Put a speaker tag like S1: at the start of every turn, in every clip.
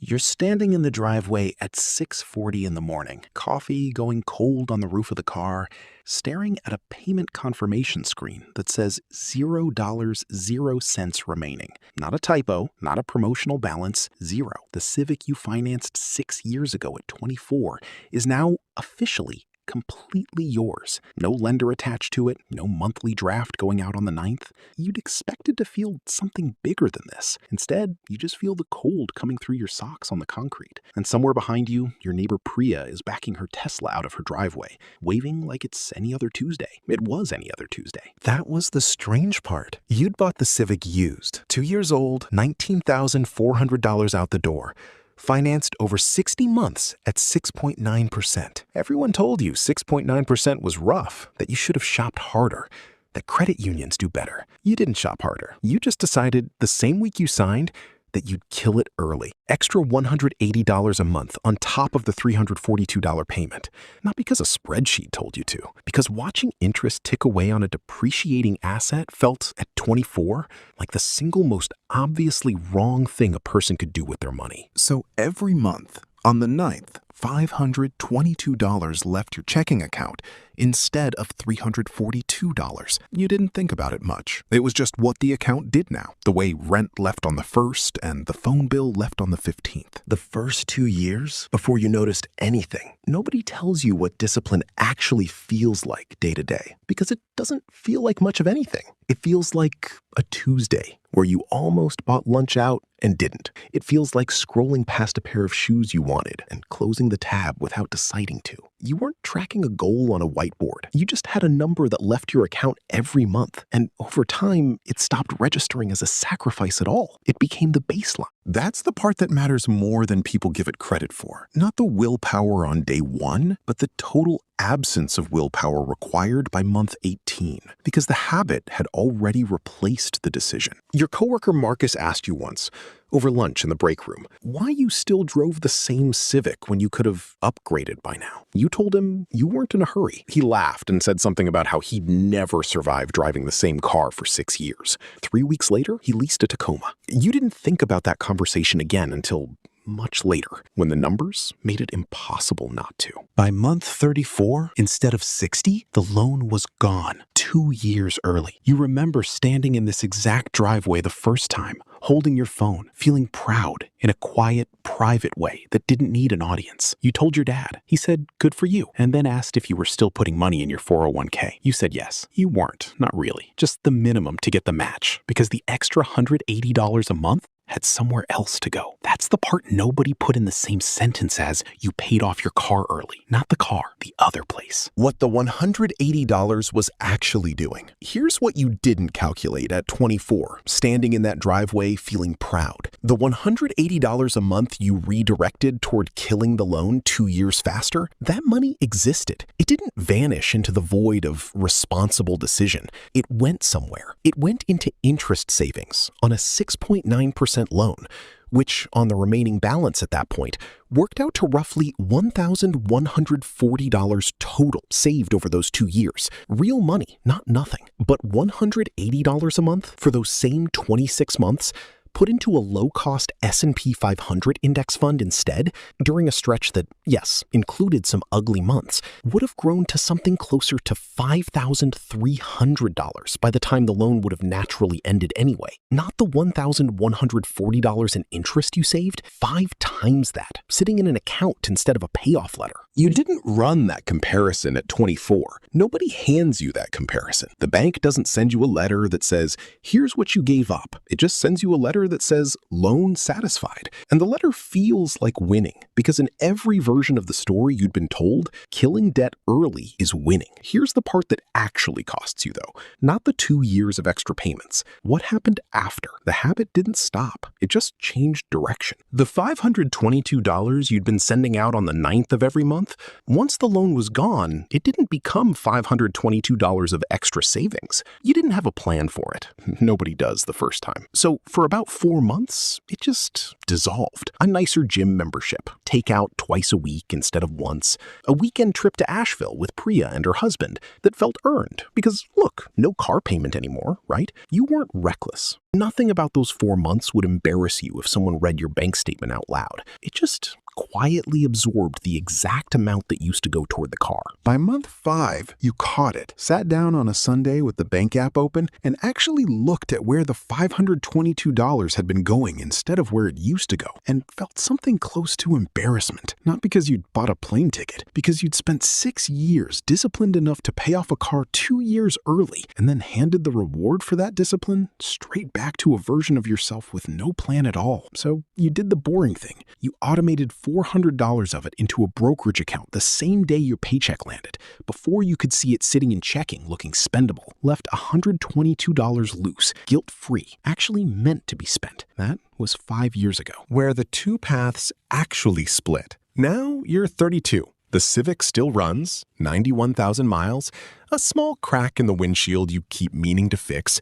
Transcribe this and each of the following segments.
S1: You're standing in the driveway at 6:40 in the morning, coffee going cold on the roof of the car, staring at a payment confirmation screen that says $0, 0 cents remaining. Not a typo, not a promotional balance, zero. The Civic you financed 6 years ago at 24 is now officially completely yours. No lender attached to it, no monthly draft going out on the 9th. You'd expected to feel something bigger than this. Instead, you just feel the cold coming through your socks on the concrete. And somewhere behind you, your neighbor Priya is backing her Tesla out of her driveway, waving like it's any other Tuesday. It was any other Tuesday.
S2: That was the strange part. You'd bought the Civic used, 2 years old, $19,400 out the door. Financed over 60 months at 6.9%. Everyone told you 6.9% was rough, that you should have shopped harder, that credit unions do better. You didn't shop harder. You just decided the same week you signed that you'd kill it early. Extra $180 a month on top of the $342 payment. Not because a spreadsheet told you to, because watching interest tick away on a depreciating asset felt, at 24, like the single most obviously wrong thing a person could do with their money.
S3: So every month, on the 9th, $522 left your checking account instead of $342. You didn't think about it much. It was just what the account did now, the way rent left on the 1st and the phone bill left on the 15th.
S2: The first 2 years, before you noticed anything, nobody tells you what discipline actually feels like day to day, because it doesn't feel like much of anything. It feels like a Tuesday where you almost bought lunch out and didn't. It feels like scrolling past a pair of shoes you wanted and closing the tab without deciding to. You weren't tracking a goal on a whiteboard. You just had a number that left your account every month. And over time, it stopped registering as a sacrifice at all. It became the baseline.
S3: That's the part that matters more than people give it credit for. Not the willpower on day 1, but the total absence of willpower required by month 18, because the habit had already replaced the decision.
S2: Your coworker Marcus asked you once, over lunch in the break room, why you still drove the same Civic when you could have upgraded by now. You told him you weren't in a hurry. He laughed and said something about how he'd never survive driving the same car for 6 years. 3 weeks later, he leased a Tacoma. You didn't think about that conversation again until much later, when the numbers made it impossible not to. By month 34, instead of 60, the loan was gone 2 years early. You remember standing in this exact driveway the first time, holding your phone, feeling proud in a quiet, private way that didn't need an audience. You told your dad. He said, good for you, and then asked if you were still putting money in your 401k. You said yes. You weren't, not really. Just the minimum to get the match, because the extra $180 a month had somewhere else to go. That's the part nobody put in the same sentence as you paid off your car early. Not the car, the other place.
S3: What the $180 was actually doing. Here's what you didn't calculate at 24, standing in that driveway feeling proud. The $180 a month you redirected toward killing the loan 2 years faster, that money existed. It didn't vanish into the void of responsible decision. It went somewhere. It went into interest savings on a 6.9% loan, which on the remaining balance at that point worked out to roughly $1,140 total saved over those 2 years. Real money, not nothing. But $180 a month for those same 26 months put into a low-cost S&P 500 index fund instead, during a stretch that, yes, included some ugly months, would have grown to something closer to $5,300 by the time the loan would have naturally ended anyway. Not the $1,140 in interest you saved, 5 times that, sitting in an account instead of a payoff letter. You didn't run that comparison at 24. Nobody hands you that comparison. The bank doesn't send you a letter that says, here's what you gave up. It just sends you a letter that says, loan satisfied. And the letter feels like winning, because in every version of the story you'd been told, killing debt early is winning. Here's the part that actually costs you, though. Not the 2 years of extra payments. What happened after? The habit didn't stop. It just changed direction. The $522 you'd been sending out on the 9th of every month, once the loan was gone, it didn't become $522 of extra savings. You didn't have a plan for it. Nobody does the first time. So for about 4 months, it just dissolved. A nicer gym membership, takeout twice a week instead of once, a weekend trip to Asheville with Priya and her husband that felt earned because, look, no car payment anymore, right? You weren't reckless. Nothing about those 4 months would embarrass you if someone read your bank statement out loud. It just quietly absorbed the exact amount that used to go toward the car.
S2: By month 5, you caught it, sat down on a Sunday with the bank app open, and actually looked at where the $522 had been going instead of where it used to go, and felt something close to embarrassment. Not because you'd bought a plane ticket, because you'd spent 6 years disciplined enough to pay off a car 2 years early, and then handed the reward for that discipline straight back to a version of yourself with no plan at all. So you did the boring thing. You automated $400 of it into a brokerage account the same day your paycheck landed, before you could see it sitting in checking looking spendable. Left $122 loose, guilt-free, actually meant to be spent. That was 5 years ago.
S4: Where the two paths actually split. Now you're 32. The Civic still runs, 91,000 miles, a small crack in the windshield you keep meaning to fix.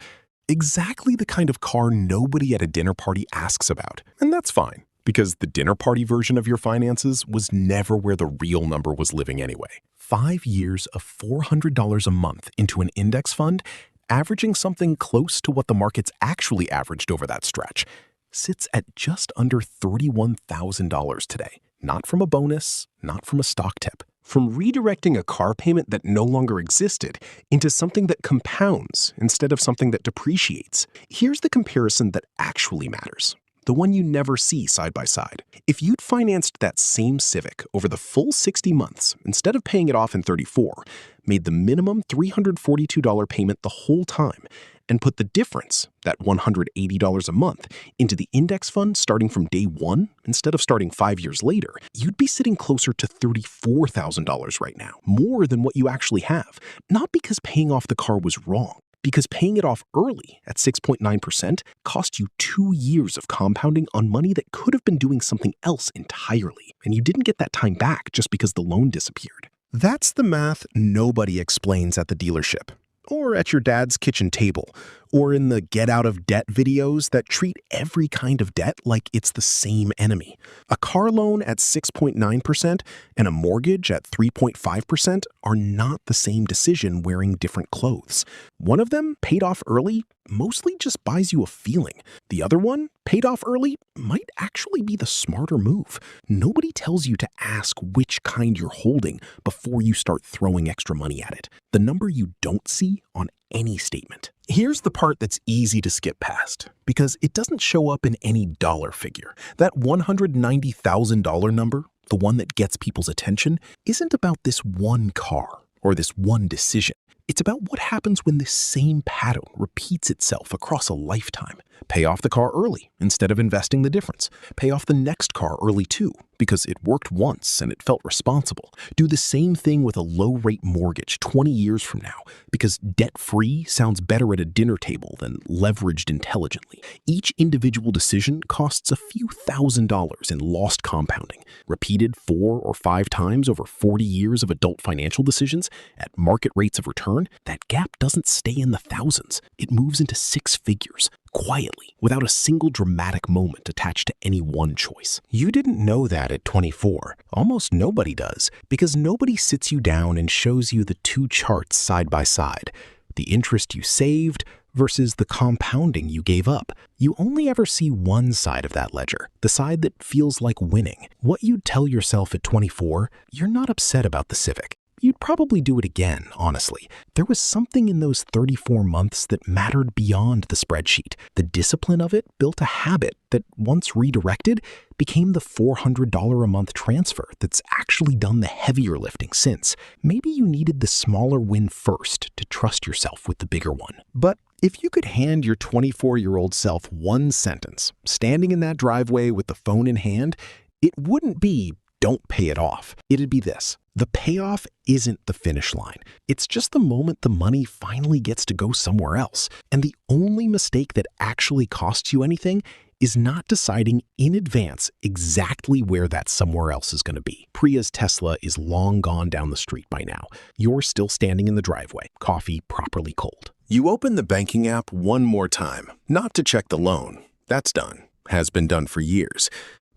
S4: Exactly the kind of car nobody at a dinner party asks about. And that's fine, because the dinner party version of your finances was never where the real number was living anyway. 5 years of $400 a month into an index fund, averaging something close to what the market's actually averaged over that stretch, sits at just under $31,000 today. Not from a bonus, not from a stock tip. From redirecting a car payment that no longer existed into something that compounds instead of something that depreciates. Here's the comparison that actually matters. The one you never see side by side. If you'd financed that same Civic over the full 60 months instead of paying it off in 34, made the minimum $342 payment the whole time, and put the difference, that $180 a month, into the index fund starting from day one instead of starting 5 years later, you'd be sitting closer to $34,000 right now, more than what you actually have. Not because paying off the car was wrong, because paying it off early at 6.9% cost you 2 years of compounding on money that could have been doing something else entirely, and you didn't get that time back just because the loan disappeared. That's the math nobody explains at the dealership, or at your dad's kitchen table, or in the get out of debt videos that treat every kind of debt like it's the same enemy. A car loan at 6.9% and a mortgage at 3.5% are not the same decision wearing different clothes. One of them, paid off early, mostly just buys you a feeling. The other one, paid off early, might actually be the smarter move. Nobody tells you to ask which kind you're holding before you start throwing extra money at it. The number you don't see on any statement. Here's the part that's easy to skip past, because it doesn't show up in any dollar figure. That $190,000 number, the one that gets people's attention, isn't about this one car or this one decision. It's about what happens when this same pattern repeats itself across a lifetime. Pay off the car early instead of investing the difference. Pay off the next car early too, because it worked once and it felt responsible. Do the same thing with a low-rate mortgage 20 years from now, because debt-free sounds better at a dinner table than leveraged intelligently. Each individual decision costs a few $1,000s in lost compounding, repeated 4 or 5 times over 40 years of adult financial decisions at market rates of return. That gap doesn't stay in the thousands. It moves into 6 figures. Quietly, without a single dramatic moment attached to any one choice. You didn't know that at 24. Almost nobody does, because nobody sits you down and shows you the 2 charts side by side. The interest you saved versus the compounding you gave up. You only ever see one side of that ledger, the side that feels like winning. What you'd tell yourself at 24, you're not upset about the Civic. You'd probably do it again, honestly. There was something in those 34 months that mattered beyond the spreadsheet. The discipline of it built a habit that, once redirected, became the $400 a month transfer that's actually done the heavier lifting since. Maybe you needed the smaller win first to trust yourself with the bigger one. But if you could hand your 24-year-old self one sentence, standing in that driveway with the phone in hand, it wouldn't be, "Don't pay it off." It'd be this: the payoff isn't the finish line. It's just the moment the money finally gets to go somewhere else. And the only mistake that actually costs you anything is not deciding in advance exactly where that somewhere else is going to be. Priya's Tesla is long gone down the street by now. You're still standing in the driveway, coffee properly cold. You open the banking app one more time, not to check the loan. That's done. Has been done for years.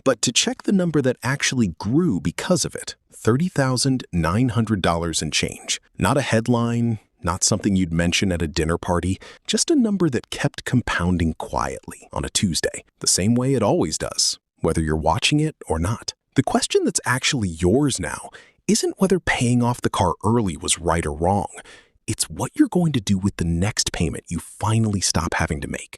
S2: but to check the number that actually grew because of it, $30,900 and change. Not a headline, not something you'd mention at a dinner party, just a number that kept compounding quietly on a Tuesday, the same way it always does, whether you're watching it or not. The question that's actually yours now isn't whether paying off the car early was right or wrong. It's what you're going to do with the next payment you finally stop having to make.